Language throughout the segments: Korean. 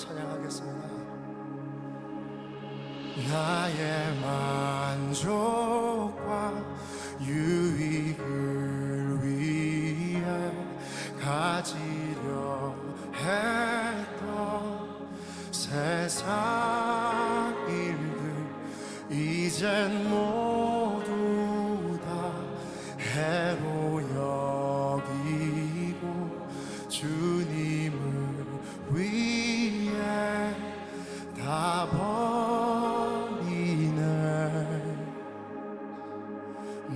찬양하겠습니다. 나의 만족과 유익을 위해 가지려 했던 세상 일들 이젠 모두 다 해로 여기고 주님을 위해 다 버리네.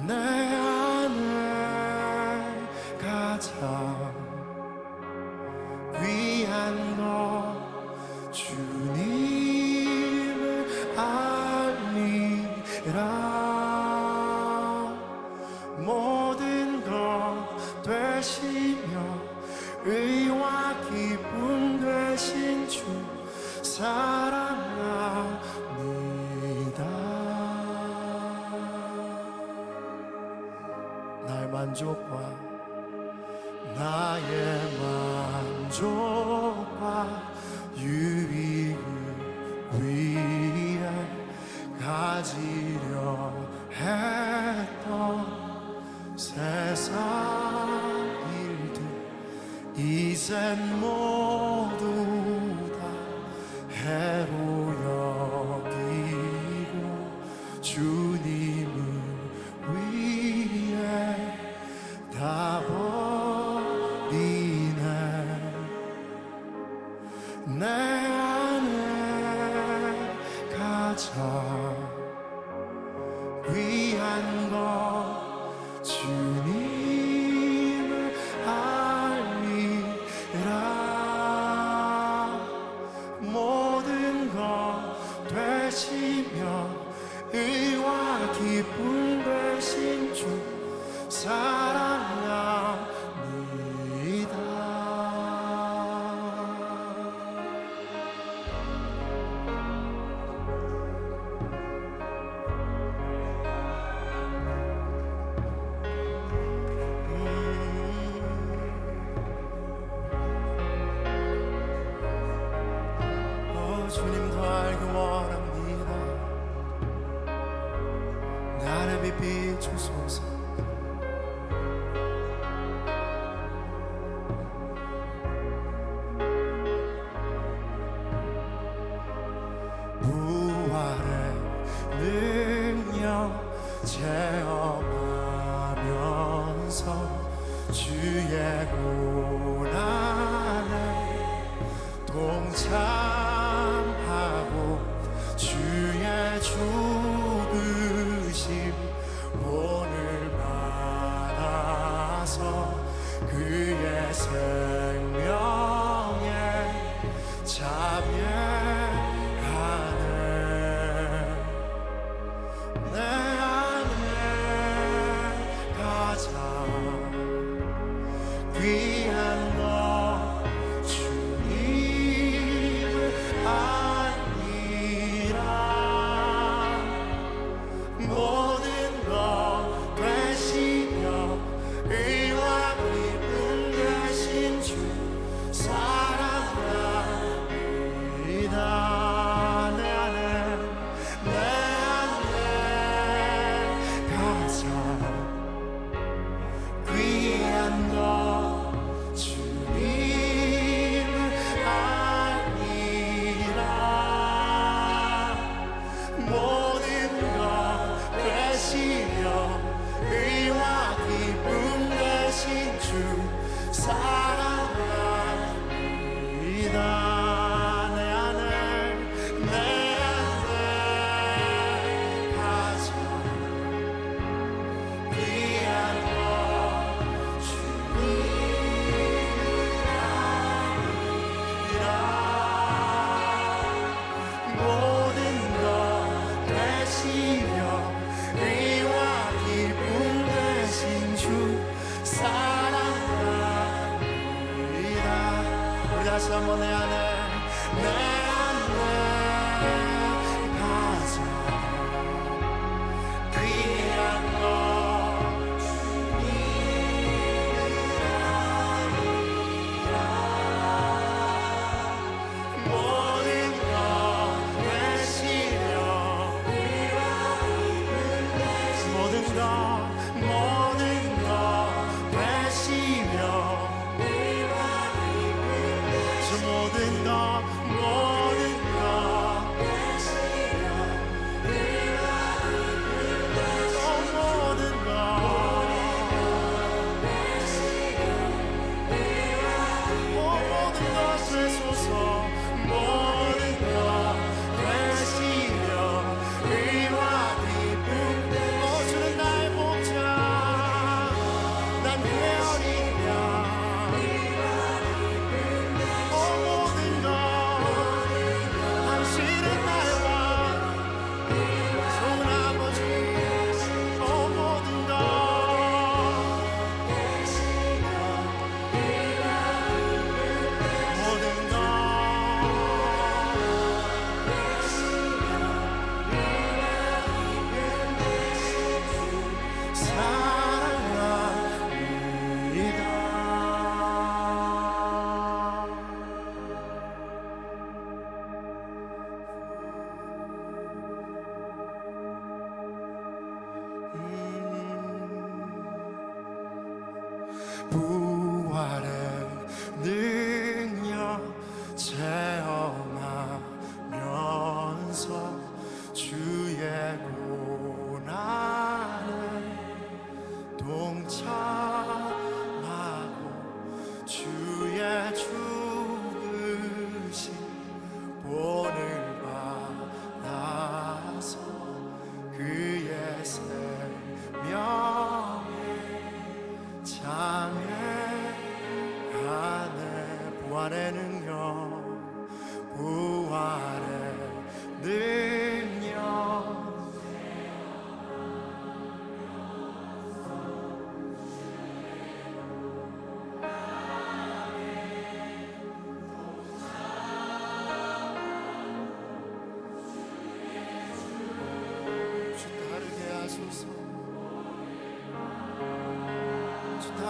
내 안에 가장 귀한 것 주님을 알리라. 모든 것 되시며 의와 기쁨 되신 주 사랑합니다. 나의 만족과 유익을 위해 가지려 했던 세상 일들 이젠 모두 다 해로 여기고 주님을 위해 다 버리네. 내 안에 가장 귀한 것 주님을 알리라. 모든 것 되시며 의와 기쁨 되신 주 사랑합니다. 주님 더 알기 원합니다. 나를 비추소서. 부활의 능력 체험하면서 주의 고난에 동참하고 주의 죽으심 본을 받아서 그의 생명에 참여하네. 내 안에 가장 귀한 것 주님을 알리라. 모든 것 되시며 의와 기쁨 되신 주 사랑합니다.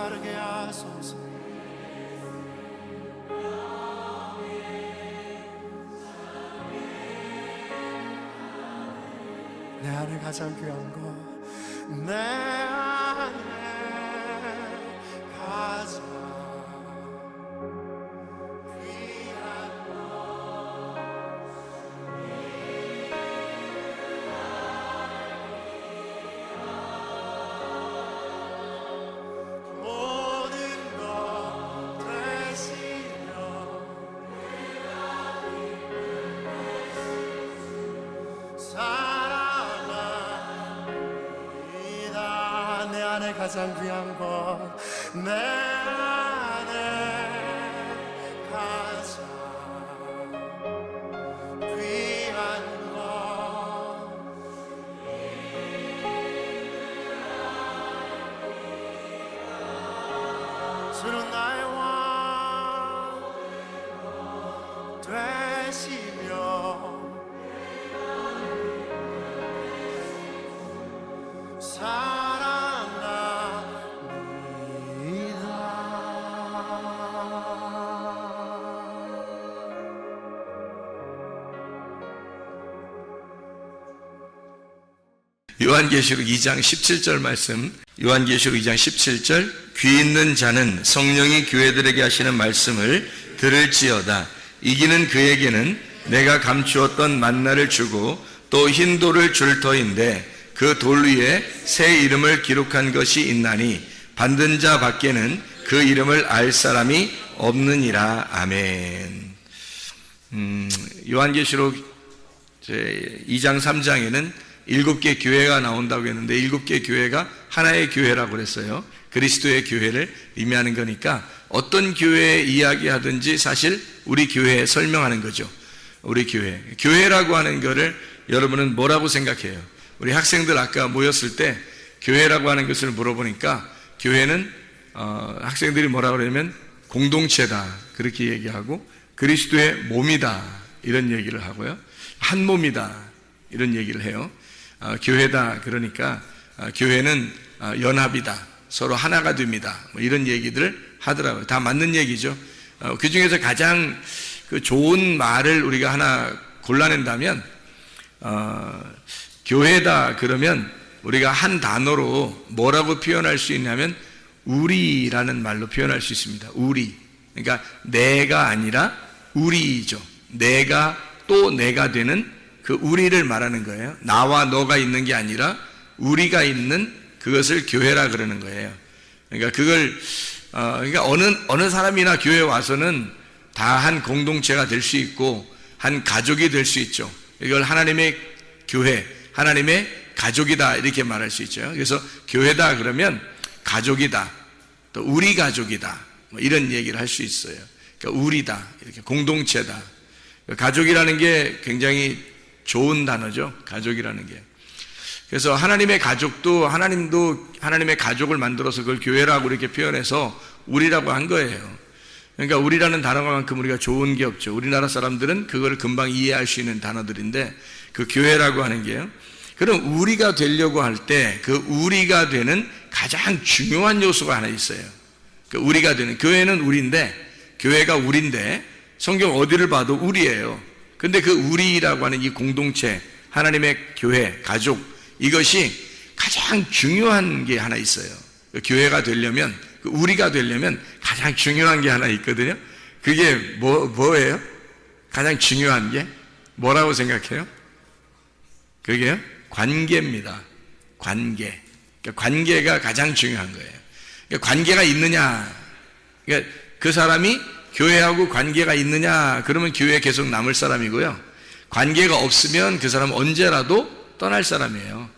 살게 하소서. 내 안에 가장 귀한 것, 내 안에 가장 귀한 것, 모든 것 되시며 내 안에 가장 귀한 것, 내 안에 가장 귀한 것, 주는 나의 왕 되시며 요한계시록 2장 17절 말씀, 요한계시록 2장 17절, 귀 있는 자는 성령이 교회들에게 하시는 말씀을 들을지어다. 이기는 그에게는 내가 감추었던 만나를 주고 또 흰 돌을 줄 터인데 그 돌 위에 새 이름을 기록한 것이 있나니 받는 자 밖에는 그 이름을 알 사람이 없느니라. 아멘. 요한계시록 2장 3장에는 7개 교회가 나온다고 했는데 7개 교회가 하나의 교회라고 그랬어요. 그리스도의 교회를 의미하는 거니까 어떤 교회 이야기하든지 사실 우리 교회에 설명하는 거죠. 우리 교회라고 하는 거를 여러분은 뭐라고 생각해요? 우리 학생들 아까 모였을 때 교회라고 하는 것을 물어보니까 교회는 학생들이 뭐라고 그러냐면 공동체다 그렇게 얘기하고 그리스도의 몸이다 이런 얘기를 하고요. 한 몸이다 이런 얘기를 해요. 교회다 그러니까 교회는 연합이다 서로 하나가 됩니다 뭐 이런 얘기들을 하더라고요. 다 맞는 얘기죠. 그 중에서 가장 그 좋은 말을 우리가 하나 골라낸다면 교회다 그러면 우리가 한 단어로 뭐라고 표현할 수 있냐면 우리라는 말로 표현할 수 있습니다. 우리. 그러니까 내가 아니라 우리죠. 내가 또 내가 되는 그 우리를 말하는 거예요. 나와 너가 있는 게 아니라 우리가 있는 그것을 교회라 그러는 거예요. 그러니까 그걸 그러니까 어느 사람이나 교회 와서는 다 한 공동체가 될 수 있고 한 가족이 될 수 있죠. 이걸 하나님의 교회, 하나님의 가족이다 이렇게 말할 수 있죠. 그래서 교회다 그러면 가족이다, 또 우리 가족이다 뭐 이런 얘기를 할 수 있어요. 그러니까 우리다 이렇게 공동체다. 가족이라는 게 굉장히 좋은 단어죠. 가족이라는 게. 그래서 하나님의 가족도 하나님도 하나님의 가족을 만들어서 그걸 교회라고 이렇게 표현해서 우리라고 한 거예요. 그러니까 우리라는 단어만큼 우리가 좋은 게 없죠. 우리나라 사람들은 그거를 금방 이해할 수 있는 단어들인데 그 교회라고 하는 게요. 그럼 우리가 되려고 할 때 그 우리가 되는 가장 중요한 요소가 하나 있어요. 그 우리가 되는 교회는 우리인데 교회가 우리인데 성경 어디를 봐도 우리예요. 근데 그 우리라고 하는 이 공동체 하나님의 교회 가족 이것이 가장 중요한 게 하나 있어요. 그 교회가 되려면 그 우리가 되려면 가장 중요한 게 하나 있거든요. 그게 뭐예요? 가장 중요한 게 뭐라고 생각해요? 그게요? 관계입니다. 관계. 그러니까 관계가 가장 중요한 거예요. 그러니까 관계가 있느냐? 그러니까 그 사람이 교회하고 관계가 있느냐? 그러면 교회에 계속 남을 사람이고요. 관계가 없으면 그 사람은 언제라도 떠날 사람이에요.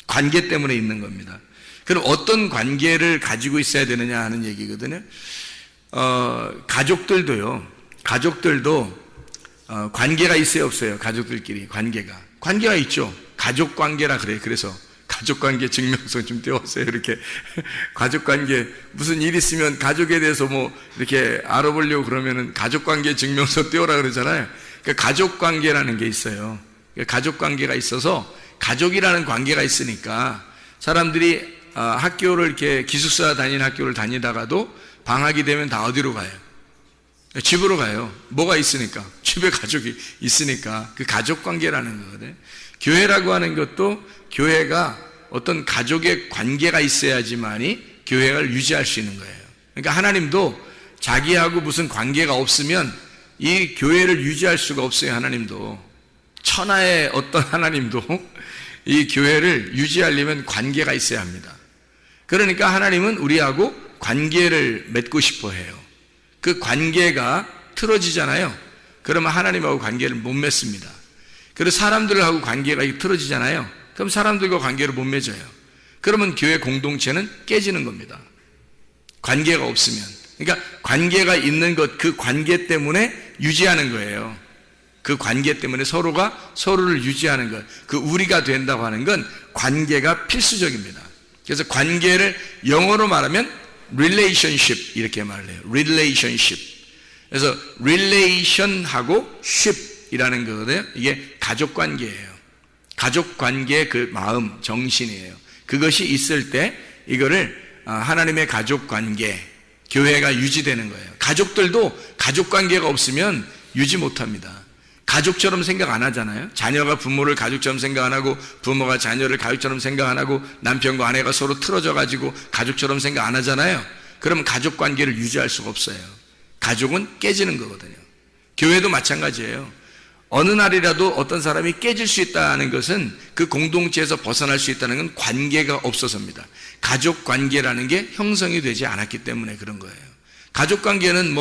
관계 때문에 있는 겁니다. 그럼 어떤 관계를 가지고 있어야 되느냐 하는 얘기거든요. 가족들도 관계가 있어요, 없어요? 가족들끼리 관계가 있죠. 가족 관계라 그래요. 그래서 가족 관계 증명서 좀 떼었어요. 이렇게 가족 관계 무슨 일 있으면 가족에 대해서 뭐 이렇게 알아보려고 그러면은 가족 관계 증명서 떼오라 그러잖아요. 그러니까 가족 관계라는 게 있어요. 그러니까 가족 관계가 있어서 가족이라는 관계가 있으니까 사람들이 학교를 이렇게 기숙사 다니는 학교를 다니다가도 방학이 되면 다 어디로 가요? 집으로 가요. 뭐가 있으니까. 집에 가족이 있으니까. 그 가족 관계라는 거거든요. 교회라고 하는 것도 교회가 어떤 가족의 관계가 있어야지만이 교회를 유지할 수 있는 거예요. 그러니까 하나님도 자기하고 무슨 관계가 없으면 이 교회를 유지할 수가 없어요. 하나님도. 천하의 어떤 하나님도 이 교회를 유지하려면 관계가 있어야 합니다. 그러니까 하나님은 우리하고 관계를 맺고 싶어 해요. 그 관계가 틀어지잖아요. 그러면 하나님하고 관계를 못 맺습니다. 그래서 사람들하고 관계가 틀어지잖아요. 그럼 사람들과 관계를 못 맺어요. 그러면 교회 공동체는 깨지는 겁니다. 관계가 없으면. 그러니까 관계가 있는 것, 그 관계 때문에 유지하는 거예요. 그 관계 때문에 서로가 서로를 유지하는 것, 그 우리가 된다고 하는 건 관계가 필수적입니다. 그래서 관계를 영어로 말하면 relationship 이렇게 말을 해요. relationship. 그래서 relation하고 ship이라는 거거든요. 이게 가족 관계예요. 가족 관계의 그 마음, 정신이에요. 그것이 있을 때 이거를 하나님의 가족 관계, 교회가 유지되는 거예요. 가족들도 가족 관계가 없으면 유지 못합니다. 가족처럼 생각 안 하잖아요. 자녀가 부모를 가족처럼 생각 안 하고 부모가 자녀를 가족처럼 생각 안 하고 남편과 아내가 서로 틀어져 가지고 가족처럼 생각 안 하잖아요. 그러면 가족 관계를 유지할 수가 없어요. 가족은 깨지는 거거든요. 교회도 마찬가지예요. 어느 날이라도 어떤 사람이 깨질 수 있다는 것은 그 공동체에서 벗어날 수 있다는 건 관계가 없어서입니다. 가족 관계라는 게 형성이 되지 않았기 때문에 그런 거예요. 가족 관계는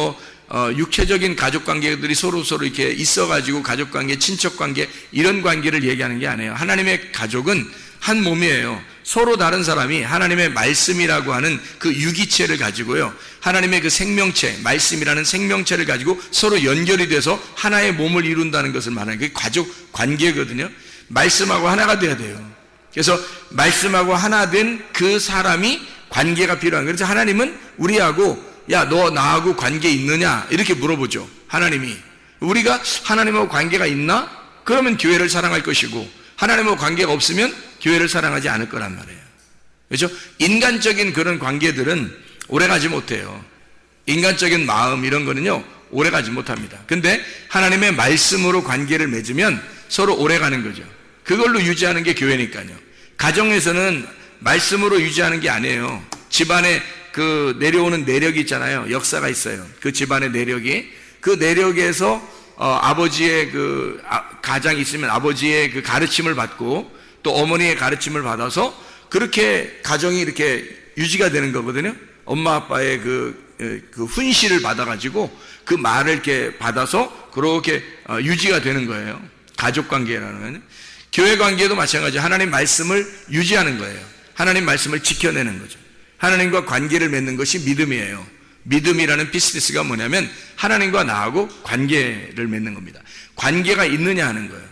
육체적인 가족 관계들이 서로 이렇게 있어가지고 가족 관계, 친척 관계 이런 관계를 얘기하는 게 아니에요. 하나님의 가족은 한 몸이에요. 서로 다른 사람이 하나님의 말씀이라고 하는 그 유기체를 가지고요. 하나님의 그 생명체, 말씀이라는 생명체를 가지고 서로 연결이 돼서 하나의 몸을 이룬다는 것을 말하는 게 가족 관계거든요. 말씀하고 하나가 돼야 돼요. 그래서 말씀하고 하나 된 그 사람이 관계가 필요한 거예요. 그래서 하나님은 우리하고 야, 너 나하고 관계 있느냐? 이렇게 물어보죠. 하나님이. 우리가 하나님하고 관계가 있나? 그러면 교회를 사랑할 것이고 하나님하고 관계가 없으면 교회를 사랑하지 않을 거란 말이에요. 그렇죠? 인간적인 그런 관계들은 오래가지 못해요. 인간적인 마음 이런 거는요 오래가지 못합니다. 근데 하나님의 말씀으로 관계를 맺으면 서로 오래가는 거죠. 그걸로 유지하는 게 교회니까요. 가정에서는 말씀으로 유지하는 게 아니에요. 집안에 그 내려오는 내력이 있잖아요. 역사가 있어요. 그 집안의 내력이. 그 내력에서 아버지의 그 가장이 있으면 아버지의 그 가르침을 받고 또 어머니의 가르침을 받아서 그렇게 가정이 이렇게 유지가 되는 거거든요. 엄마 아빠의 그 훈시를 받아가지고 그 말을 이렇게 받아서 그렇게 유지가 되는 거예요. 가족 관계라는 거는. 교회 관계도 마찬가지예요. 하나님 말씀을 유지하는 거예요. 하나님 말씀을 지켜내는 거죠. 하나님과 관계를 맺는 것이 믿음이에요. 믿음이라는 비즈니스가 뭐냐면 하나님과 나하고 관계를 맺는 겁니다. 관계가 있느냐 하는 거예요.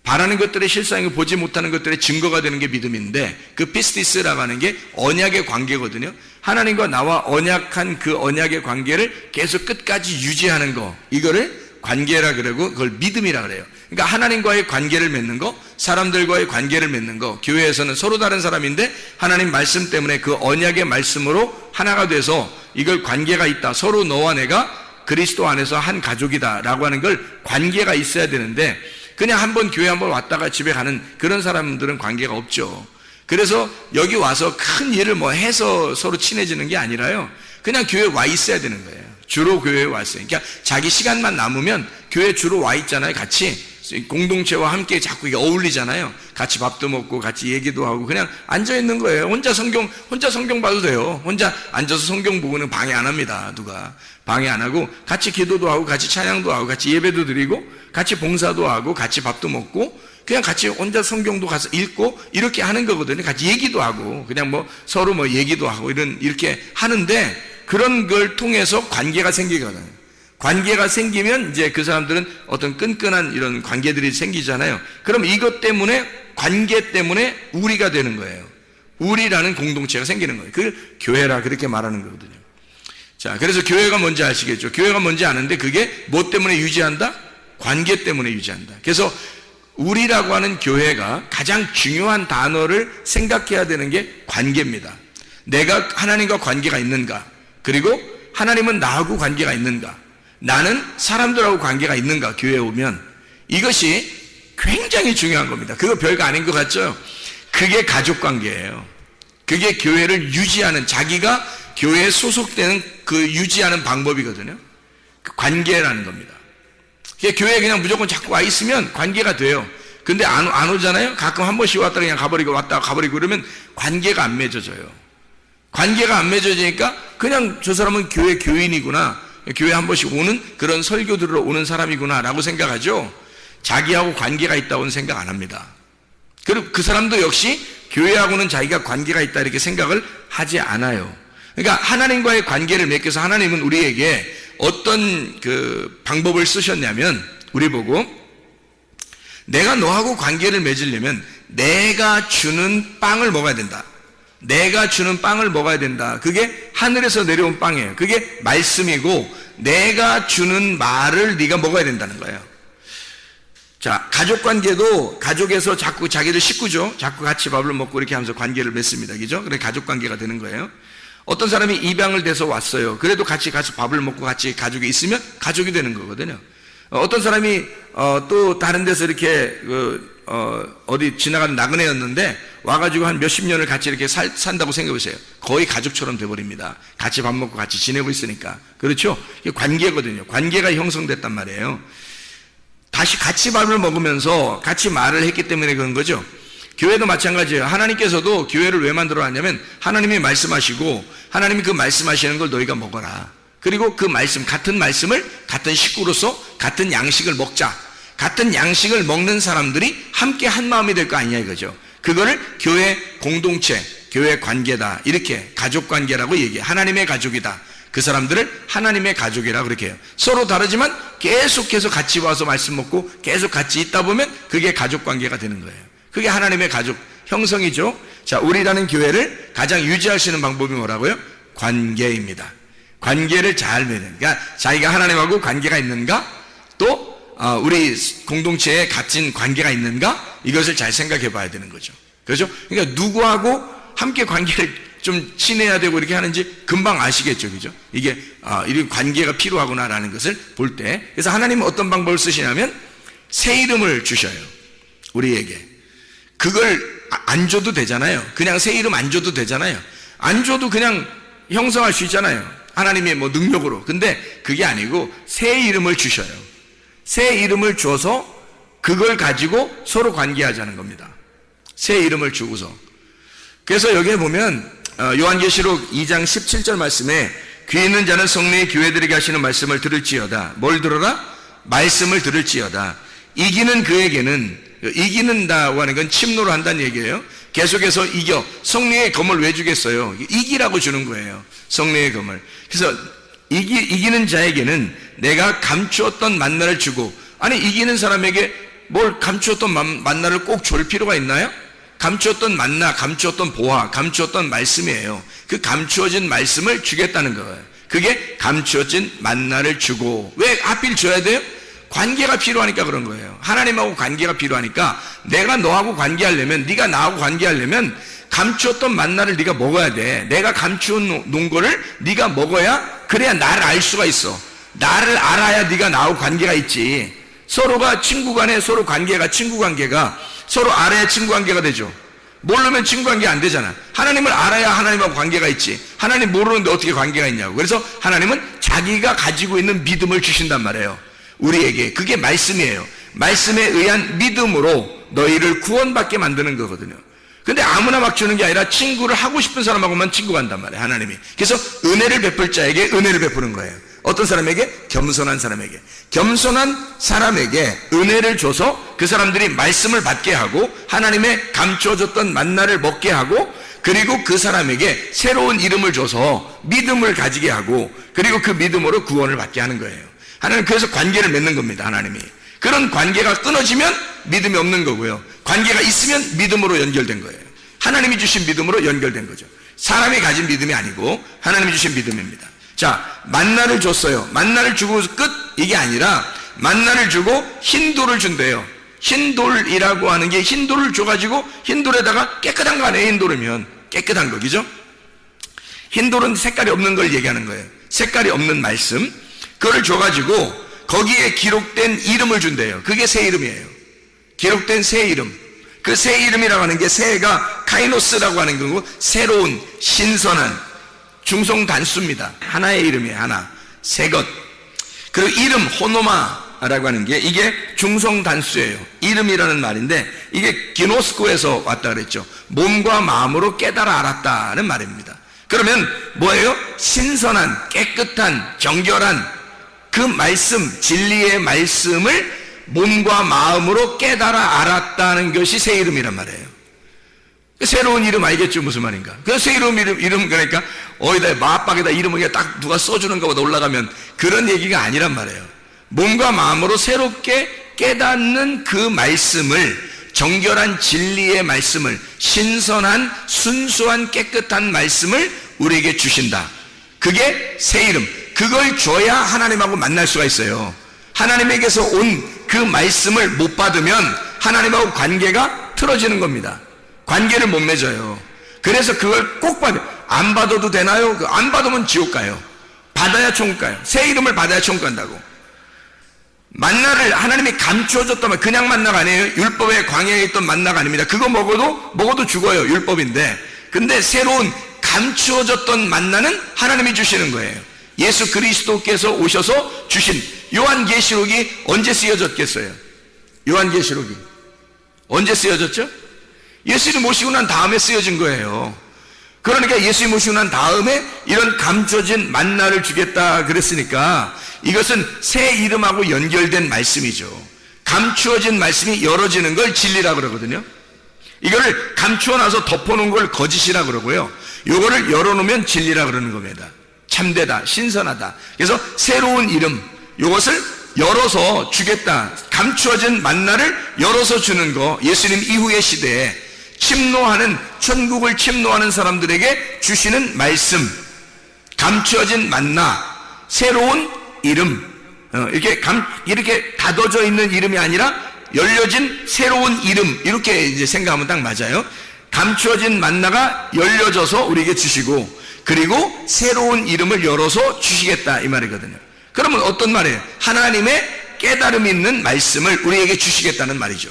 바라는 것들의 실상이고 보지 못하는 것들의 증거가 되는 게 믿음인데 그 비즈니스라고 하는 게 언약의 관계거든요. 하나님과 나와 언약한 그 언약의 관계를 계속 끝까지 유지하는 거, 이거를 관계라 그러고 그걸 믿음이라 그래요. 그러니까 하나님과의 관계를 맺는 거, 사람들과의 관계를 맺는 거, 교회에서는 서로 다른 사람인데 하나님 말씀 때문에 그 언약의 말씀으로 하나가 돼서 이걸 관계가 있다. 서로 너와 내가 그리스도 안에서 한 가족이다 라고 하는 걸 관계가 있어야 되는데 그냥 한번 교회 한번 왔다가 집에 가는 그런 사람들은 관계가 없죠. 그래서 여기 와서 큰 일을 해서 서로 친해지는 게 아니라요. 그냥 교회에 와 있어야 되는 거예요. 주로 교회에 왔어요. 그러니까 자기 시간만 남으면 교회 주로 와 있잖아요. 같이 공동체와 함께 자꾸 이게 어울리잖아요. 같이 밥도 먹고 같이 얘기도 하고 그냥 앉아 있는 거예요. 혼자 성경 봐도 돼요. 혼자 앉아서 성경 보고는 방해 안 합니다. 누가 방해 안 하고 같이 기도도 하고 같이 찬양도 하고 같이 예배도 드리고 같이 봉사도 하고 같이 밥도 먹고 그냥 같이 혼자 성경도 가서 읽고 이렇게 하는 거거든요. 같이 얘기도 하고 그냥 서로 얘기도 하고 이렇게 하는데 그런 걸 통해서 관계가 생기거든요. 관계가 생기면 이제 그 사람들은 어떤 끈끈한 이런 관계들이 생기잖아요. 그럼 이것 때문에 관계 때문에 우리가 되는 거예요. 우리라는 공동체가 생기는 거예요. 그걸 교회라 그렇게 말하는 거거든요. 자, 그래서 교회가 뭔지 아시겠죠? 교회가 뭔지 아는데 그게 뭐 때문에 유지한다? 관계 때문에 유지한다. 그래서 우리라고 하는 교회가 가장 중요한 단어를 생각해야 되는 게 관계입니다. 내가 하나님과 관계가 있는가, 그리고 하나님은 나하고 관계가 있는가, 나는 사람들하고 관계가 있는가, 교회에 오면 이것이 굉장히 중요한 겁니다. 그거 별거 아닌 것 같죠? 그게 가족관계예요. 그게 교회를 유지하는, 자기가 교회에 소속되는 그 유지하는 방법이거든요. 그 관계라는 겁니다. 교회에 그냥 무조건 자꾸 와 있으면 관계가 돼요. 근데 안 오잖아요? 가끔 한 번씩 왔다가 그냥 가버리고 왔다가 가버리고 그러면 관계가 안 맺어져요. 관계가 안 맺어지니까 그냥 저 사람은 교회 교인이구나, 교회 한 번씩 오는 그런 설교 들으러 오는 사람이구나 라고 생각하죠. 자기하고 관계가 있다고는 생각 안 합니다. 그리고 그 사람도 역시 교회하고는 자기가 관계가 있다 이렇게 생각을 하지 않아요. 그러니까 하나님과의 관계를 맺기 위해서 하나님은 우리에게 어떤 그 방법을 쓰셨냐면, 우리 보고 내가 너하고 관계를 맺으려면 내가 주는 빵을 먹어야 된다. 내가 주는 빵을 먹어야 된다. 그게 하늘에서 내려온 빵이에요. 그게 말씀이고, 내가 주는 말을 네가 먹어야 된다는 거예요. 자, 가족관계도 가족에서 자꾸 자기들 식구죠. 자꾸 같이 밥을 먹고 이렇게 하면서 관계를 맺습니다. 그죠? 그래 가족관계가 되는 거예요. 어떤 사람이 입양을 돼서 왔어요. 그래도 같이 가서 밥을 먹고 같이 가족이 있으면 가족이 되는 거거든요. 어떤 사람이 또 다른 데서 이렇게 어디 지나가는 나그네였는데 와가지고 한 몇십 년을 같이 이렇게 산다고 생각해보세요. 거의 가족처럼 돼버립니다. 같이 밥 먹고 같이 지내고 있으니까. 그렇죠? 이게 관계거든요. 관계가 형성됐단 말이에요. 다시 같이 밥을 먹으면서 같이 말을 했기 때문에 그런 거죠. 교회도 마찬가지예요. 하나님께서도 교회를 왜 만들어놨냐면 하나님이 말씀하시고 하나님이 그 말씀하시는 걸 너희가 먹어라. 그리고 그 말씀, 같은 말씀을 같은 식구로서 같은 양식을 먹자. 같은 양식을 먹는 사람들이 함께 한 마음이 될 거 아니냐 이거죠. 그거를 교회 공동체, 교회 관계다, 이렇게 가족관계라고 얘기해요. 하나님의 가족이다. 그 사람들을 하나님의 가족이라고 그렇게 해요. 서로 다르지만 계속해서 같이 와서 말씀 먹고 계속 같이 있다 보면 그게 가족관계가 되는 거예요. 그게 하나님의 가족 형성이죠. 자, 우리라는 교회를 가장 유지할 수 있는 방법이 뭐라고요? 관계입니다. 관계를 잘 맺는, 그러니까 자기가 하나님하고 관계가 있는가, 또 우리 공동체에 갇힌 관계가 있는가, 이것을 잘 생각해 봐야 되는 거죠. 그렇죠? 그러니까 누구하고 함께 관계를 좀 친해야 되고 이렇게 하는지 금방 아시겠죠. 그죠? 이게 이런 관계가 필요하구나라는 것을 볼 때, 그래서 하나님은 어떤 방법을 쓰시냐면 새 이름을 주셔요. 우리에게. 그걸 안 줘도 되잖아요. 그냥 새 이름 안 줘도 되잖아요. 안 줘도 그냥 형성할 수 있잖아요. 하나님의 뭐 능력으로. 근데 그게 아니고 새 이름을 주셔요. 새 이름을 줘서 그걸 가지고 서로 관계하자는 겁니다. 새 이름을 주고서. 그래서 여기에 보면 요한계시록 2장 17절 말씀에 귀 있는 자는 성령의 교회들에게 하시는 말씀을 들을지어다. 뭘 들어라? 말씀을 들을지어다. 이기는 그에게는, 이기는다고 하는 건 침노를 한다는 얘기예요. 계속해서 이겨. 성령의 검을 왜 주겠어요? 이기라고 주는 거예요. 성령의 검을. 그래서 이기는 자에게는 내가 감추었던 만나를 주고, 아니 이기는 사람에게 뭘 감추었던 만나를 꼭 줄 필요가 있나요? 감추었던 만나, 감추었던 보화, 감추었던 말씀이에요. 그 감추어진 말씀을 주겠다는 거예요. 그게 감추어진 만나를 주고. 왜 하필 줘야 돼요? 관계가 필요하니까 그런 거예요. 하나님하고 관계가 필요하니까 내가 너하고 관계하려면, 네가 나하고 관계하려면 감추었던 만나를 네가 먹어야 돼. 내가 감추어 놓은 거를 네가 먹어야, 그래야 나를 알 수가 있어. 나를 알아야 네가 나하고 관계가 있지. 서로가 친구 간에 서로 관계가, 친구 관계가 서로 알아야 친구 관계가 되죠. 모르면 친구 관계 안 되잖아. 하나님을 알아야 하나님하고 관계가 있지. 하나님 모르는데 어떻게 관계가 있냐고. 그래서 하나님은 자기가 가지고 있는 믿음을 주신단 말이에요. 우리에게. 그게 말씀이에요. 말씀에 의한 믿음으로 너희를 구원받게 만드는 거거든요. 근데 아무나 막 주는 게 아니라 친구를 하고 싶은 사람하고만 친구가 한단 말이에요. 하나님이. 그래서 은혜를 베풀 자에게 은혜를 베푸는 거예요. 어떤 사람에게? 겸손한 사람에게. 겸손한 사람에게 은혜를 줘서 그 사람들이 말씀을 받게 하고 하나님의 감춰줬던 만나를 먹게 하고, 그리고 그 사람에게 새로운 이름을 줘서 믿음을 가지게 하고, 그리고 그 믿음으로 구원을 받게 하는 거예요. 하나님 그래서 관계를 맺는 겁니다. 하나님이. 그런 관계가 끊어지면 믿음이 없는 거고요. 관계가 있으면 믿음으로 연결된 거예요. 하나님이 주신 믿음으로 연결된 거죠. 사람이 가진 믿음이 아니고 하나님이 주신 믿음입니다. 자, 만나를 줬어요. 만나를 주고 끝, 이게 아니라 만나를 주고 힌도를 준대요. 흰돌이라고 하는 게 흰돌을 줘가지고 흰돌에다가 깨끗한 거 아니에요. 흰돌이면 깨끗한 거, 그죠? 흰돌은 색깔이 없는 걸 얘기하는 거예요. 색깔이 없는 말씀, 그걸 줘가지고 거기에 기록된 이름을 준대요. 그게 새 이름이에요. 기록된 새 이름. 그 새 이름이라고 하는 게, 새가 카이노스라고 하는 거고, 새로운, 신선한, 중성 단수입니다. 하나의 이름이에요. 하나, 새 것. 그리고 이름, 호노마라고 하는 게, 이게 중성 단수예요. 이름이라는 말인데, 이게 기노스코에서 왔다 그랬죠. 몸과 마음으로 깨달아 알았다는 말입니다. 그러면 뭐예요? 신선한, 깨끗한, 정결한 그 말씀, 진리의 말씀을 몸과 마음으로 깨달아 알았다는 것이 새 이름이란 말이에요. 새로운 이름 알겠죠? 무슨 말인가? 그 새 이름 그러니까 어디다 마박에다 이름을 딱 누가 써주는 것보다 올라가면 그런 얘기가 아니란 말이에요. 몸과 마음으로 새롭게 깨닫는 그 말씀을, 정결한 진리의 말씀을, 신선한 순수한 깨끗한 말씀을 우리에게 주신다. 그게 새 이름. 그걸 줘야 하나님하고 만날 수가 있어요. 하나님에게서 온 그 말씀을 못 받으면 하나님하고 관계가 틀어지는 겁니다. 관계를 못 맺어요. 그래서 그걸 꼭 받아요. 안 받아도 되나요? 안 받으면 지옥 가요. 받아야 천국 가요. 새 이름을 받아야 천국 간다고. 만나를 하나님이 감추어줬다면 그냥 만나가 아니에요. 율법의 광야에 있던 만나가 아닙니다. 그거 먹어도 죽어요. 율법인데. 근데 새로운 감추어졌던 만나는 하나님이 주시는 거예요. 예수 그리스도께서 오셔서 주신 요한계시록이 언제 쓰여졌겠어요? 요한계시록이 언제 쓰여졌죠? 예수님 모시고 난 다음에 쓰여진 거예요. 그러니까 예수님 모시고 난 다음에 이런 감춰진 만나를 주겠다 그랬으니까 이것은 새 이름하고 연결된 말씀이죠. 감추어진 말씀이 열어지는 걸 진리라 그러거든요. 이거를 감추어 놔서 덮어놓은 걸 거짓이라 그러고요. 이거를 열어놓으면 진리라 그러는 겁니다. 참되다, 신선하다. 그래서 새로운 이름, 이것을 열어서 주겠다. 감추어진 만나를 열어서 주는 거, 예수님 이후의 시대에 침노하는, 천국을 침노하는 사람들에게 주시는 말씀, 감추어진 만나, 새로운 이름, 이렇게 닫아져 있는 이름이 아니라 열려진 새로운 이름, 이렇게 이제 생각하면 딱 맞아요. 감추어진 만나가 열려져서 우리에게 주시고, 그리고 새로운 이름을 열어서 주시겠다 이 말이거든요. 그러면 어떤 말이에요? 하나님의 깨달음 있는 말씀을 우리에게 주시겠다는 말이죠.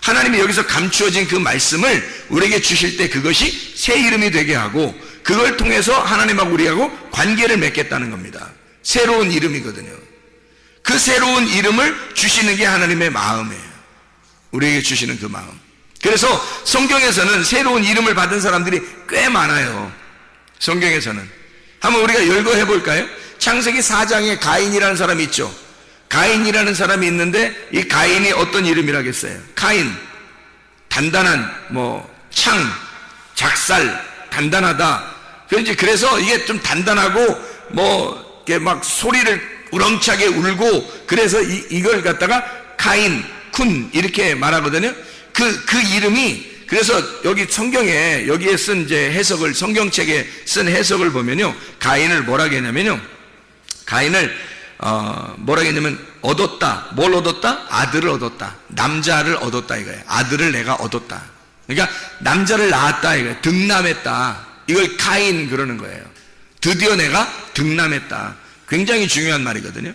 하나님이 여기서 감추어진 그 말씀을 우리에게 주실 때 그것이 새 이름이 되게 하고, 그걸 통해서 하나님하고 우리하고 관계를 맺겠다는 겁니다. 새로운 이름이거든요. 그 새로운 이름을 주시는 게 하나님의 마음이에요. 우리에게 주시는 그 마음. 그래서 성경에서는 새로운 이름을 받은 사람들이 꽤 많아요. 성경에서는. 한번 우리가 열거해 볼까요? 창세기 4장에 가인이라는 사람이 있죠. 가인이라는 사람이 있는데 이 가인이 어떤 이름이라겠어요? 카인, 단단한, 창, 작살, 단단하다. 그래서 이게 좀 단단하고 이렇게 막 소리를 우렁차게 울고, 그래서 이걸 갖다가 카인, 쿤 이렇게 말하거든요. 그 이름이, 그래서 여기 성경에 여기에 쓴 이제 해석을, 성경책에 쓴 해석을 보면요, 가인을 뭐라고 했냐면요, 가인을 뭐라고 했냐면 얻었다. 뭘 얻었다? 아들을 얻었다. 남자를 얻었다 이거예요. 아들을 내가 얻었다. 그러니까 남자를 낳았다 이거예요. 득남했다. 이걸 카인 그러는 거예요. 드디어 내가 득남했다. 굉장히 중요한 말이거든요.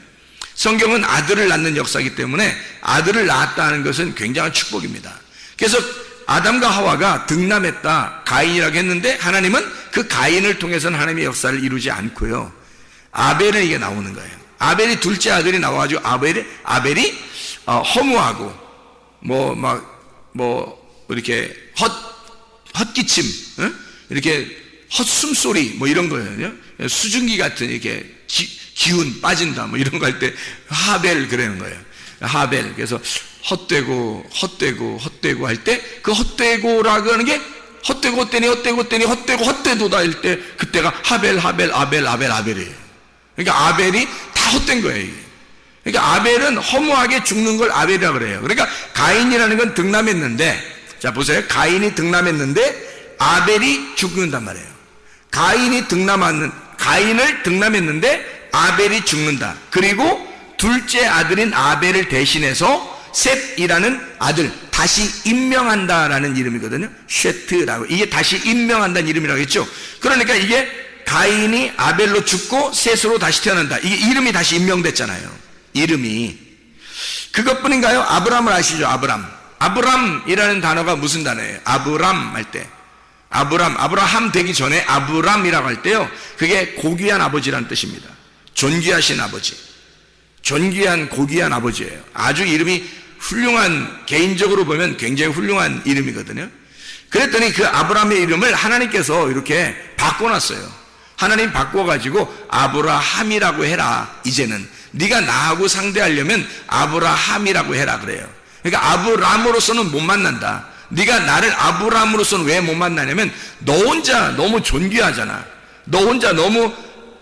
성경은 아들을 낳는 역사이기 때문에 아들을 낳았다는 것은 굉장한 축복입니다. 그래서 아담과 하와가 득남했다, 가인이라고 했는데 하나님은 그 가인을 통해서는 하나님의 역사를 이루지 않고요, 아벨은 이게 나오는 거예요. 아벨이 둘째 아들이 나와가지고 아벨이 허무하고 이렇게 헛기침, 이렇게 헛숨소리 이런 거예요. 수증기 같은 이렇게 기운 빠진다 이런 거 할 때 하벨 그러는 거예요. 하벨. 그래서 헛되고 할 때 그 헛되고라고 하는 게 헛되도다 할 때 그때가 아벨이에요. 그러니까 아벨이 다 헛된 거예요. 이게. 그러니까 아벨은 허무하게 죽는 걸 아벨이라고 그래요. 그러니까 가인이라는 건 득남했는데, 자 보세요. 가인이 득남했는데 아벨이 죽는단 말이에요. 가인을 득남했는데 아벨이 죽는다. 그리고 둘째 아들인 아벨을 대신해서 셋이라는 아들 다시 임명한다라는 이름이거든요. 쉐트라고. 이게 다시 임명한다는 이름이라고 했죠. 그러니까 이게 가인이 아벨로 죽고 셋으로 다시 태어난다. 이게 이름이 다시 임명됐잖아요. 이름이. 그것뿐인가요? 아브람을 아시죠? 아브람이라는 단어가 무슨 단어예요? 아브람 할 때, 아브라함 되기 전에 아브람이라고 할 때요, 그게 고귀한 아버지라는 뜻입니다. 존귀하신 아버지, 존귀한 고귀한 아버지예요. 아주 이름이 훌륭한, 개인적으로 보면 굉장히 훌륭한 이름이거든요. 그랬더니 그 아브라함의 이름을 하나님께서 이렇게 바꿔놨어요. 하나님 바꿔가지고 아브라함이라고 해라. 이제는 네가 나하고 상대하려면 아브라함이라고 해라 그래요. 그러니까 아브람으로서는 못 만난다. 네가 나를 아브람으로서는 왜 못 만나냐면 너 혼자 너무 존귀하잖아. 너 혼자 너무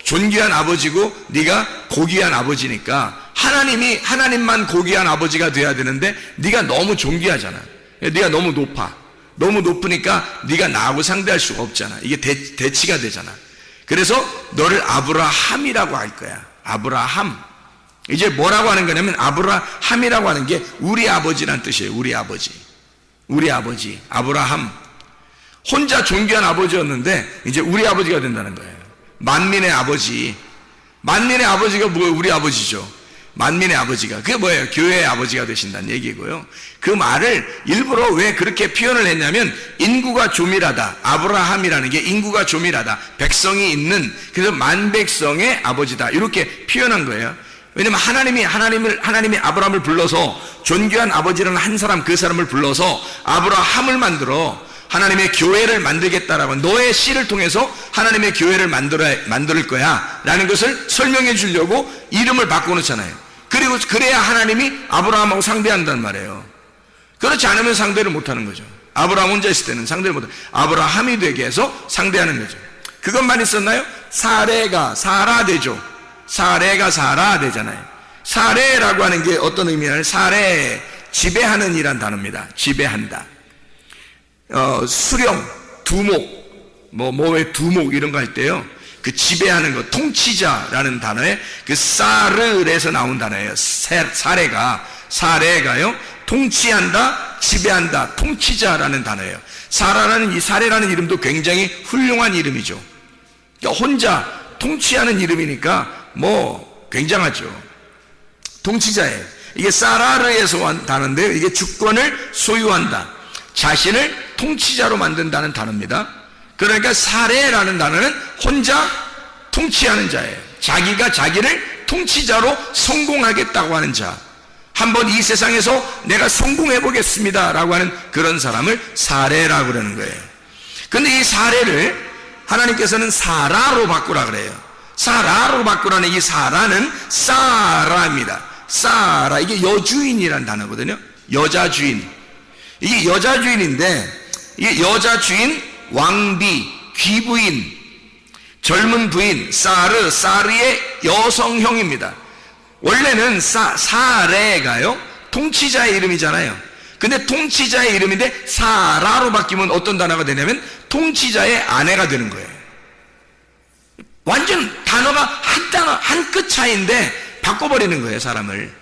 존귀한 아버지고 네가 고귀한 아버지니까 하나님만 고귀한 아버지가 돼야 되는데 네가 너무 존귀하잖아. 네가 너무 높아. 너무 높으니까 네가 나하고 상대할 수가 없잖아. 이게 대치가 되잖아. 그래서 너를 아브라함이라고 할 거야. 아브라함. 이제 뭐라고 하는 거냐면 아브라함이라고 하는 게 우리 아버지란 뜻이에요. 우리 아버지 아브라함. 혼자 존귀한 아버지였는데 이제 우리 아버지가 된다는 거예요. 만민의 아버지가 뭐예요? 우리 아버지죠. 만민의 아버지가. 그게 뭐예요? 교회의 아버지가 되신다는 얘기고요. 그 말을 일부러 왜 그렇게 표현을 했냐면 인구가 조밀하다. 아브라함이라는 게 인구가 조밀하다. 백성이 있는, 그래서 만백성의 아버지다. 이렇게 표현한 거예요. 왜냐면 하나님이 아브라함을 불러서 존귀한 아버지라는 한 사람, 그 사람을 불러서 아브라함을 만들어 하나님의 교회를 만들겠다라고, 너의 씨를 통해서 하나님의 교회를 만들 거야 라는 것을 설명해 주려고 이름을 바꿔놓잖아요. 그리고 그래야 하나님이 아브라함하고 상대한단 말이에요. 그렇지 않으면 상대를 못하는 거죠. 아브라함 혼자 있을 때는 상대를 못하는, 아브라함이 되게 해서 상대하는 거죠. 그것만 있었나요? 사레가 사라 되죠. 사레가 사라 되잖아요. 사레라고 하는 게 어떤 의미냐면 사레, 지배하는 이란 단어입니다. 지배한다. 수령, 두목, 뭐의 두목 이런 거 할 때요, 그 지배하는 거, 통치자라는 단어에 그 사르에서 나온 단어예요. 사레가요, 통치한다, 지배한다, 통치자라는 단어예요. 이 사레라는 이름도 굉장히 훌륭한 이름이죠. 그러니까 혼자 통치하는 이름이니까 굉장하죠. 통치자예요. 이게 사라르에서 온 단어인데요, 이게 주권을 소유한다, 자신을 통치자로 만든다는 단어입니다. 그러니까 사레라는 단어는 혼자 통치하는 자예요. 자기가 자기를 통치자로 성공하겠다고 하는 자, 한번 이 세상에서 내가 성공해 보겠습니다 라고 하는 그런 사람을 사레라고 그러는 거예요. 근데 이 사레를 하나님께서는 사라로 바꾸라 그래요. 사라로 바꾸라는 이 사라는 사라입니다. 사라, 이게 여주인이라는 단어거든요. 여자주인. 이게 여자주인인데, 이게 여자주인, 왕비, 귀부인, 젊은 부인, 사르의 여성형입니다. 원래는 사레가요, 통치자의 이름이잖아요. 근데 통치자의 이름인데 사라로 바뀌면 어떤 단어가 되냐면 통치자의 아내가 되는 거예요. 완전 단어가 한 끗 차이인데 바꿔버리는 거예요, 사람을.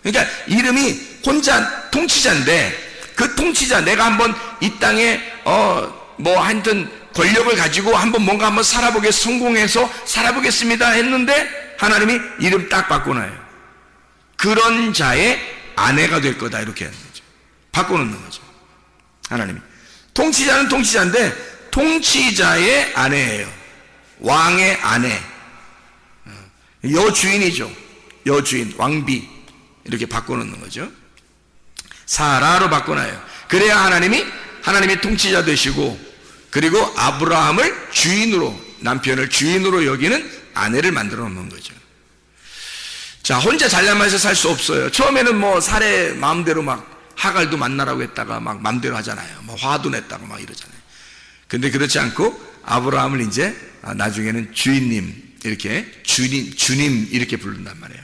그러니까 이름이 혼자 통치자인데 그 통치자, 내가 한번 이 땅에 하여튼 권력을 가지고 한번 성공해서 살아보겠습니다 했는데 하나님이 이름 딱 바꿔놔요. 그런 자의 아내가 될 거다, 이렇게 하는 거죠. 바꿔놓는 거죠, 하나님이. 통치자는 통치자인데 통치자의 아내예요. 왕의 아내, 여주인이죠. 여주인, 왕비, 이렇게 바꿔놓는 거죠. 사라로 바꿔놔요. 그래야 하나님이 통치자 되시고, 그리고 아브라함을 남편을 주인으로 여기는 아내를 만들어 놓는 거죠. 자, 혼자 잘나면서 살 수 없어요. 처음에는 사레 마음대로 하갈도 만나라고 했다가 마음대로 하잖아요. 화도 냈다고 이러잖아요. 근데 그렇지 않고 아브라함을 이제 나중에는 주인님, 이렇게 주님 이렇게 부른단 말이에요.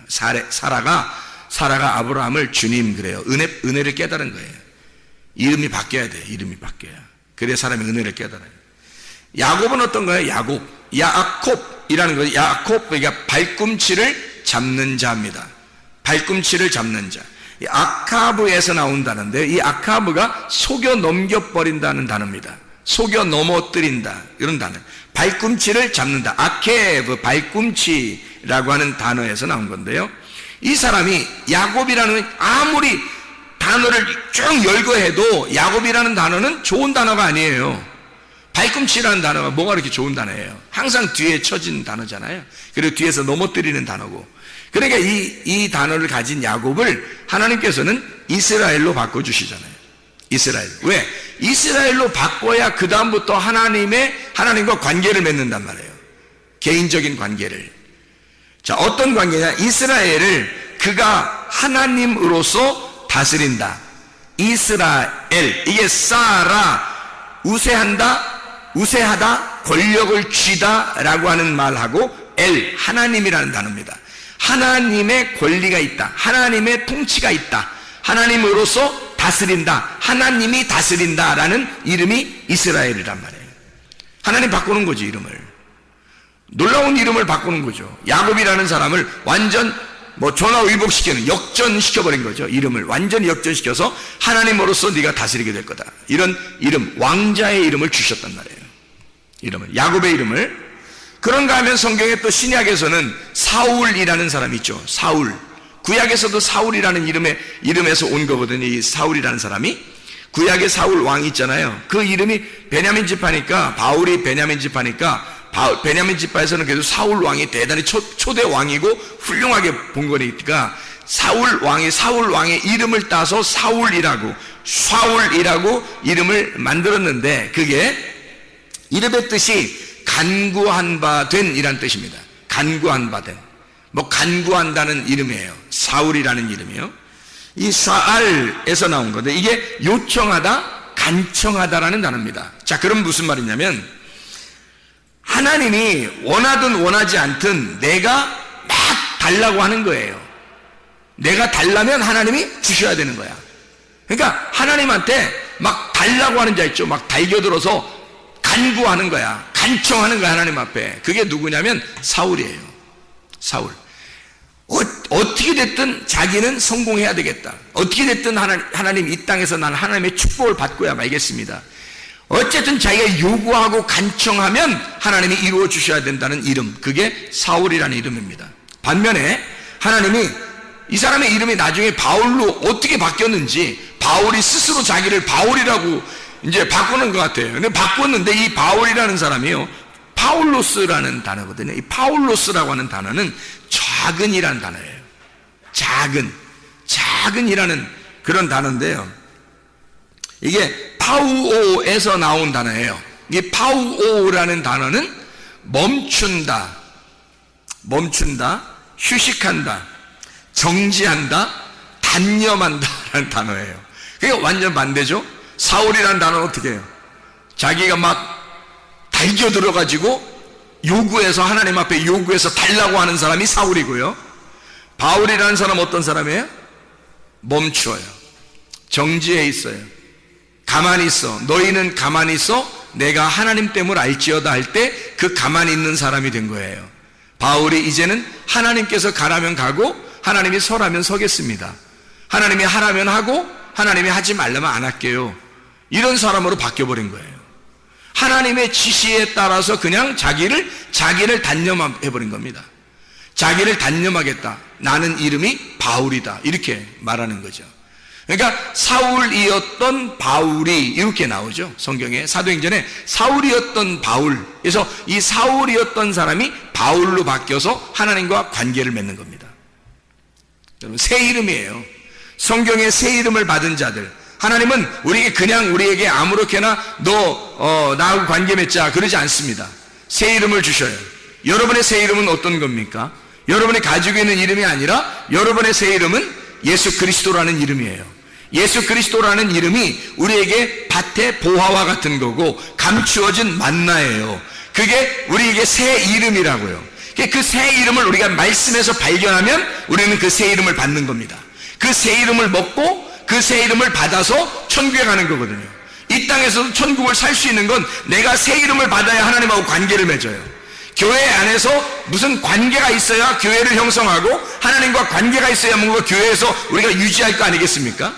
사라가 아브라함을 주님 그래요. 은혜를 깨달은 거예요. 이름이 바뀌어야 돼. 이름이 바뀌어야. 그래야 사람이 은혜를 깨달아요. 야곱은 어떤 거예요? 야콥이라는 거예요. 야콥, 그러니까 발꿈치를 잡는 자입니다. 발꿈치를 잡는 자. 이 아카브에서 나온다는데, 이 아카브가 속여 넘겨버린다는 단어입니다. 속여 넘어뜨린다, 이런 단어. 발꿈치를 잡는다. 아케브, 발꿈치라고 하는 단어에서 나온 건데요. 이 사람이 야곱이라는, 아무리 단어를 쭉 열거해도 야곱이라는 단어는 좋은 단어가 아니에요. 발꿈치라는 단어가 뭐가 그렇게 좋은 단어예요? 항상 뒤에 쳐진 단어잖아요. 그리고 뒤에서 넘어뜨리는 단어고. 그러니까 이 단어를 가진 야곱을 하나님께서는 이스라엘로 바꿔주시잖아요. 이스라엘. 왜? 이스라엘로 바꿔야 그 다음부터 하나님과 관계를 맺는단 말이에요. 개인적인 관계를. 자, 어떤 관계냐? 이스라엘을 그가 하나님으로서 다스린다. 이스라엘. 이게 사라, 우세하다, 권력을 쥐다 라고 하는 말하고 엘, 하나님이라는 단어입니다. 하나님의 권리가 있다. 하나님의 통치가 있다. 하나님으로서 다스린다. 하나님이 다스린다라는 이름이 이스라엘이란 말이에요. 하나님 바꾸는 거지, 이름을. 놀라운 이름을 바꾸는 거죠. 야곱이라는 사람을 완전 전화위복시키는, 역전시켜버린 거죠. 이름을 완전히 역전시켜서 하나님으로서 네가 다스리게 될 거다. 이런 이름, 왕자의 이름을 주셨단 말이에요. 이름을, 야곱의 이름을. 그런가 하면 성경에 또 신약에서는 사울이라는 사람이 있죠. 사울. 구약에서도 사울이라는 이름에서 온 거거든요. 이 사울이라는 사람이. 구약의 사울 왕이 있잖아요. 그 이름이 베냐민 지파니까, 바울이 베냐민 지파니까, 베냐민 지파에서는 그래도 사울 왕이 대단히 초대 왕이고 훌륭하게 본 거니까 사울 왕의 이름을 따서 사울이라고 이름을 만들었는데, 그게 이름의 뜻이 간구한 바 된 이란 뜻입니다. 간구한 바 된. 간구한다는 이름이에요. 사울이라는 이름이요. 이 사알에서 나온 건데, 이게 요청하다, 간청하다라는 단어입니다. 자, 그럼 무슨 말이냐면, 하나님이 원하든 원하지 않든 내가 막 달라고 하는 거예요. 내가 달라면 하나님이 주셔야 되는 거야. 그러니까 하나님한테 막 달라고 하는 자 있죠. 막 달겨들어서 간구하는 거야. 간청하는 거야, 하나님 앞에. 그게 누구냐면 사울이에요. 사울. 어떻게 됐든 자기는 성공해야 되겠다. 어떻게 됐든 하나님 이 땅에서 나는 하나님의 축복을 받고야 말겠습니다. 어쨌든 자기가 요구하고 간청하면 하나님이 이루어 주셔야 된다는 이름, 그게 사울이라는 이름입니다. 반면에 하나님이 이 사람의 이름이 나중에 바울로 어떻게 바뀌었는지, 바울이 스스로 자기를 바울이라고 이제 바꾸는 것 같아요. 근데 바꿨는데 이 바울이라는 사람이요, 파울로스라는 단어거든요. 이 파울로스라고 하는 단어는 작은이라는 단어예요. 작은이라는 그런 단어인데요. 이게 파우오에서 나온 단어예요. 이 파우오라는 단어는 멈춘다, 휴식한다, 정지한다, 단념한다라는 단어예요. 그게 완전 반대죠. 사울이라는 단어는 어떻게 해요? 자기가 막 달겨들어가지고 요구해서, 하나님 앞에 요구해서 달라고 하는 사람이 사울이고요. 바울이라는 사람은 어떤 사람이에요? 멈추어요. 정지해 있어요. 가만히 있어. 너희는 가만히 있어. 내가 하나님 됨을 알지어다 할 때 그 가만히 있는 사람이 된 거예요. 바울이 이제는 하나님께서 가라면 가고 하나님이 서라면 서겠습니다. 하나님이 하라면 하고 하나님이 하지 말라면 안 할게요. 이런 사람으로 바뀌어버린 거예요. 하나님의 지시에 따라서 그냥 자기를 단념해버린 겁니다. 자기를 단념하겠다. 나는 이름이 바울이다. 이렇게 말하는 거죠. 그러니까 사울이었던 바울이 이렇게 나오죠. 성경에 사도행전에 사울이었던 바울. 그래서 이 사울이었던 사람이 바울로 바뀌어서 하나님과 관계를 맺는 겁니다. 여러분, 새 이름이에요. 성경에 새 이름을 받은 자들, 하나님은 우리에게 아무렇게나 나하고 관계 맺자 그러지 않습니다. 새 이름을 주셔요. 여러분의 새 이름은 어떤 겁니까? 여러분이 가지고 있는 이름이 아니라 여러분의 새 이름은 예수 그리스도라는 이름이에요. 예수 그리스도라는 이름이 우리에게 밭의 보화와 같은 거고 감추어진 만나예요. 그게 우리에게 새 이름이라고요. 그 새 이름을 우리가 말씀에서 발견하면 우리는 그 새 이름을 받는 겁니다. 그 새 이름을 먹고 그 새 이름을 받아서 천국에 가는 거거든요. 이 땅에서도 천국을 살 수 있는 건 내가 새 이름을 받아야 하나님하고 관계를 맺어요. 교회 안에서 무슨 관계가 있어야 교회를 형성하고 하나님과 관계가 있어야 뭔가 교회에서 우리가 유지할 거 아니겠습니까?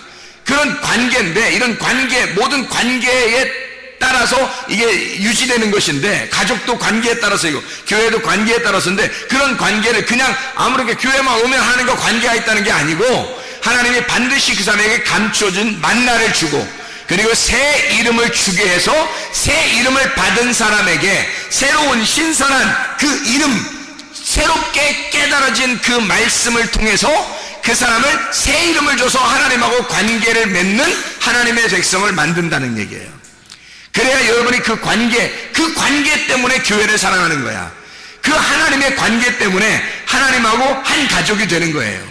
그런 관계인데, 이런 관계, 모든 관계에 따라서 이게 유지되는 것인데, 가족도 관계에 따라서이고 교회도 관계에 따라서인데, 그런 관계를 그냥 아무렇게 교회만 오면 하나님과 관계가 있다는 게 아니고, 하나님이 반드시 그 사람에게 감춰준 만나를 주고, 그리고 새 이름을 주게 해서 새 이름을 받은 사람에게 새로운 신선한 그 이름, 새롭게 깨달아진 그 말씀을 통해서 그 사람을 새 이름을 줘서 하나님하고 관계를 맺는 하나님의 백성을 만든다는 얘기예요. 그래야 여러분이 그 관계 때문에 교회를 사랑하는 거야. 그 하나님의 관계 때문에 하나님하고 한 가족이 되는 거예요.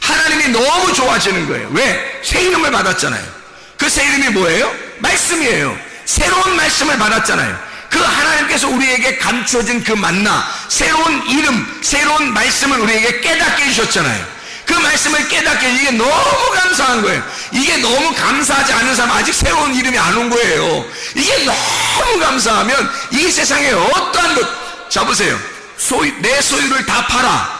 하나님이 너무 좋아지는 거예요. 왜? 새 이름을 받았잖아요. 그 새 이름이 뭐예요? 말씀이에요. 새로운 말씀을 받았잖아요. 그 하나님께서 우리에게 감춰진 그 만나, 새로운 이름, 새로운 말씀을 우리에게 깨닫게 해주셨잖아요. 그 말씀을 깨닫게, 이게 너무 감사한 거예요. 이게 너무 감사하지 않은 사람 아직 새로운 이름이 안 온 거예요. 이게 너무 감사하면 이 세상에 어떠한 것, 자 보세요. 내 소유를 다 팔아.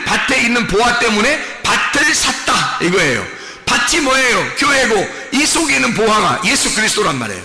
밭에 있는 보화 때문에 밭을 샀다 이거예요. 밭이 뭐예요? 교회고, 이 속에 있는 보화가 예수 그리스도란 말이에요.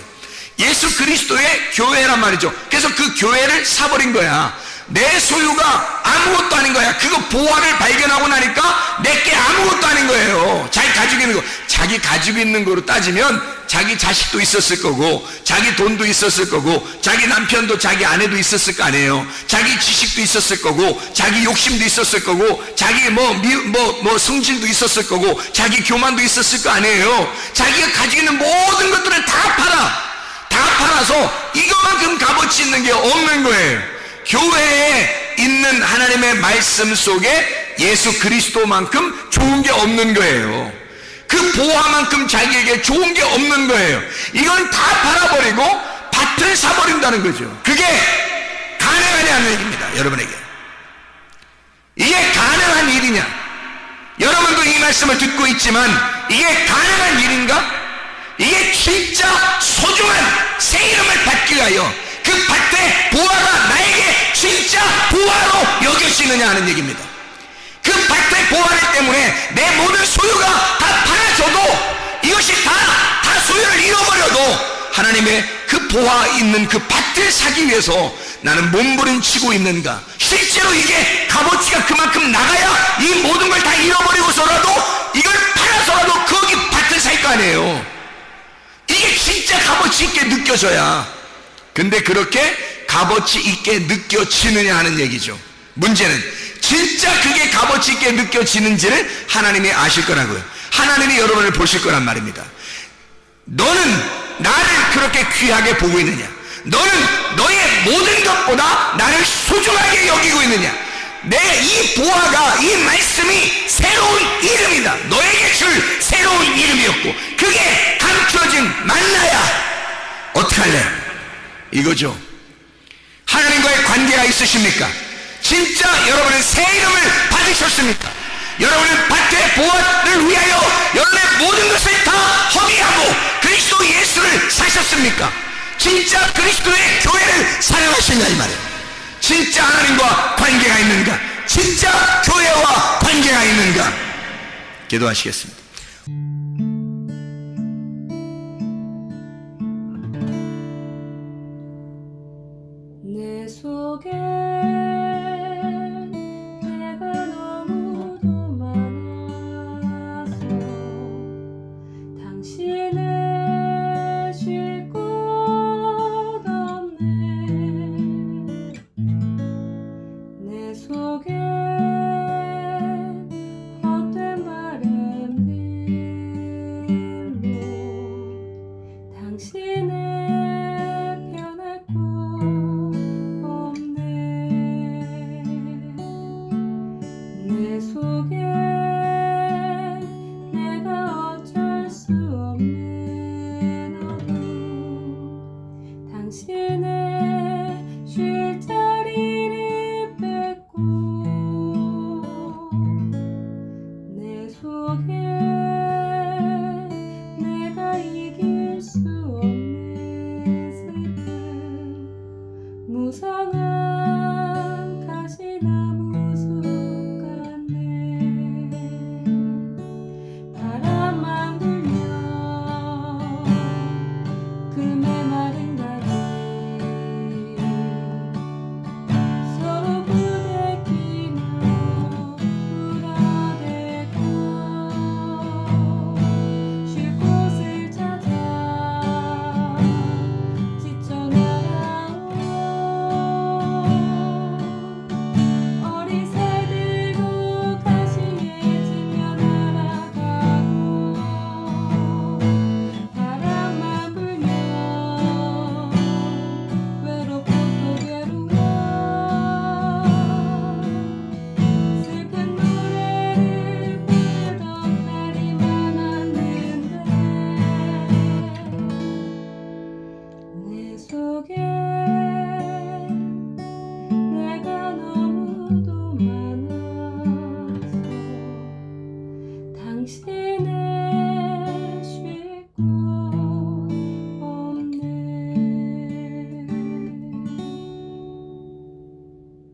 예수 그리스도의 교회란 말이죠. 그래서 그 교회를 사버린 거야. 내 소유가 아무것도 아닌 거야. 그거 보화를 발견하고 나니까 내게 아무것도 아닌 거예요. 자기 가지고 있는 거, 자기 가지고 있는 거로 따지면 자기 자식도 있었을 거고, 자기 돈도 있었을 거고, 자기 남편도 자기 아내도 있었을 거 아니에요. 자기 지식도 있었을 거고, 자기 욕심도 있었을 거고, 자기 성질도 있었을 거고, 자기 교만도 있었을 거 아니에요. 자기가 가지고 있는 모든 것들을 다 팔아서 이거만큼 값어치 있는 게 없는 거예요. 교회에 있는 하나님의 말씀 속에 예수 그리스도만큼 좋은 게 없는 거예요. 그 보화만큼 자기에게 좋은 게 없는 거예요. 이건 다 팔아버리고 밭을 사버린다는 거죠. 그게 가능하냐는 얘기입니다. 여러분에게 이게 가능한 일이냐? 여러분도 이 말씀을 듣고 있지만 이게 가능한 일인가? 이게 진짜 소중한 새 이름을 받기 위하여 그 밭의 보화가 나에게 진짜 보화로 여겨지느냐 하는 얘기입니다. 그 밭의 보화를 때문에 내 모든 소유가 다 팔아져도, 이것이 다 소유를 잃어버려도 하나님의 그 보화 있는 그 밭을 사기 위해서 나는 몸부림치고 있는가? 실제로 이게 값어치가 그만큼 나가야 이 모든 걸 다 잃어버리고서라도 이걸 팔아서라도 거기 밭을 살 거 아니에요. 이게 진짜 값어치 있게 느껴져야. 근데 그렇게 값어치 있게 느껴지느냐 하는 얘기죠. 문제는 진짜 그게 값어치 있게 느껴지는지를 하나님이 아실 거라고요. 하나님이 여러분을 보실 거란 말입니다. 너는 나를 그렇게 귀하게 보고 있느냐? 너는 너의 모든 것보다 나를 소중하게 여기고 있느냐? 내 이 보화가, 이 말씀이 새로운 이름이다. 너에게 줄 새로운 이름이었고 그게 감춰진 만나야. 어떻게 할래? 이거죠. 하나님과의 관계가 있으십니까? 진짜 여러분은 새 이름을 받으셨습니까? 여러분은 밭의 보화를 위하여 여러분의 모든 것을 다 허비하고 그리스도 예수를 사셨습니까? 진짜 그리스도의 교회를 사랑하시냐 이 말이에요. 진짜 하나님과 관계가 있는가? 진짜 교회와 관계가 있는가? 기도하시겠습니다. 내 속에 내가 너무도 많아서 당신을 쉴 곳 없네. 내 속에 헛된 바램들 속에 내가 너무도 많아서 당신의